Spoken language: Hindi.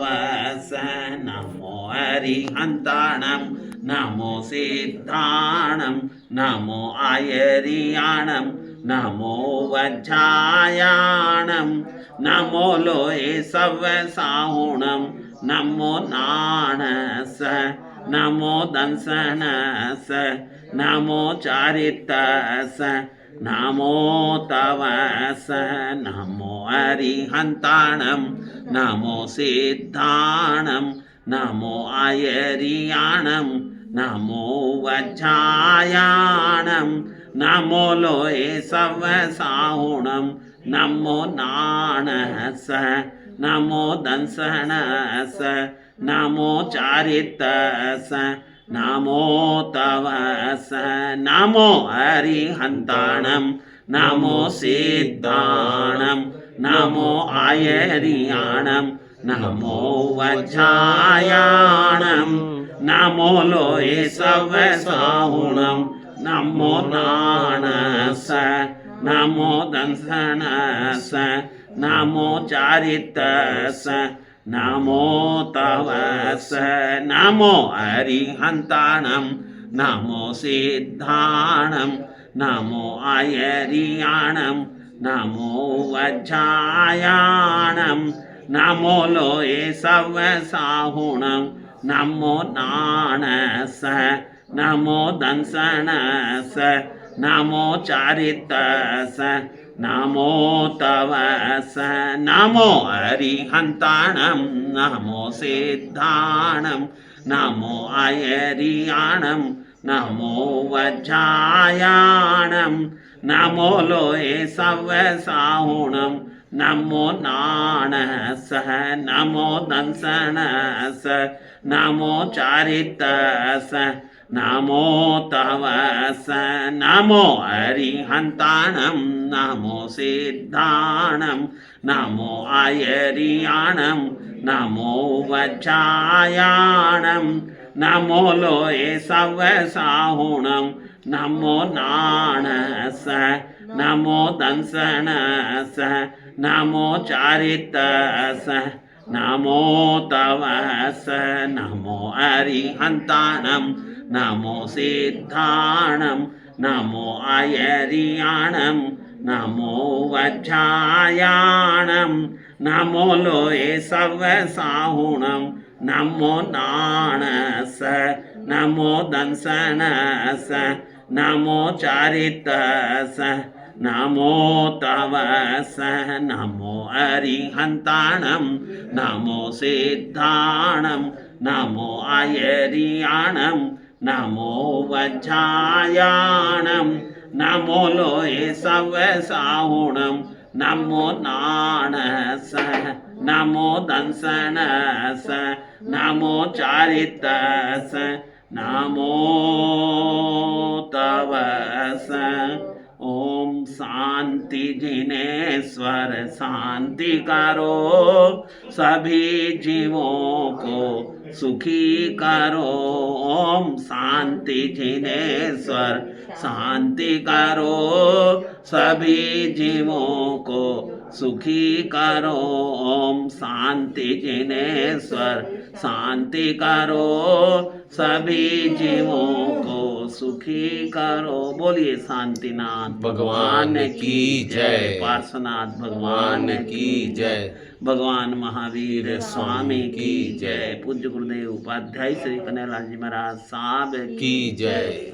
वस नमो अरिहन्ताणं नमो सिद्धाणं नमो आयरियाणं नमो वज्रायाणं नमो लोये सवसाहुणं नमो नाणस नमो दंसनस नमो चारितस नमो तवस नमो अरिहन्ताणं नमो सिद्धाणं नमो आयरियाणं नमो वज्रायाणं नमो लोये सवसाहुणं नमो नाणस नमो दंसनस नमो चारितस नमो तवस नमो अरिहन्ताणं नमो सिद्धाणं नमो आयरियाणं नमो वज्रायाणं नमो लोये सवसाहुणं नमो नाणस नमो दंसनस नमो चारितस नमो तवस नमो अरिहन्ताणं नमो सिद्धाणं नमो आयरियाणं नमो वज्रायाणं नमो लोये सवसाहुणं नमो नाणस नमो दंसनस नमो चारितस नमो तवस नमो अरिहन्ताणं नमो सिद्धाणं नमो आयरियाणं नमो वज्रायाणं नमो लोये सवसाहुणं नमो नाणस नमो दंसनस नमो चारितस नमो तवस नमो अरिहन्ताणं नमो सिद्धाणं नमो आयरियाणं नमो वज्रायाणं नमो लोये सवसाहुणं नमो नाणस नमो दंसनस नमो चारितस नमो तवस नमो अरिहन्ताणं नमो सिद्धाणं नमो आयरियाणं नमो वज्रायाणं नमो लोये सवसाहुणं नमो नाणस नमो दंसनस नमो चारितस नमो तवस नमो अरिहन्ताणं नमो सिद्धाणं नमो आयरियाणं नमो वज्रायाणं नमो लोये सवसाहुणं नमो नाणस नमो दंसनस नमो चारितस नमो तवस। ओम शांति जिनेश्वर शांति करो सभी जीवों को सुखी करो। ओम शांति जिनेश्वर शांति करो सभी जीवों को सुखी करो। ओम शांति जिनेश्वर शांति करो सभी जीवों को सुखी करो। बोलिए शांतिनाथ भगवान की जय, पार्श्वनाथ भगवान की जय, भगवान महावीर स्वामी की जय, पूज्य गुरुदेव उपाध्याय श्री कन्हैयालाल जी महाराज साहब की जय।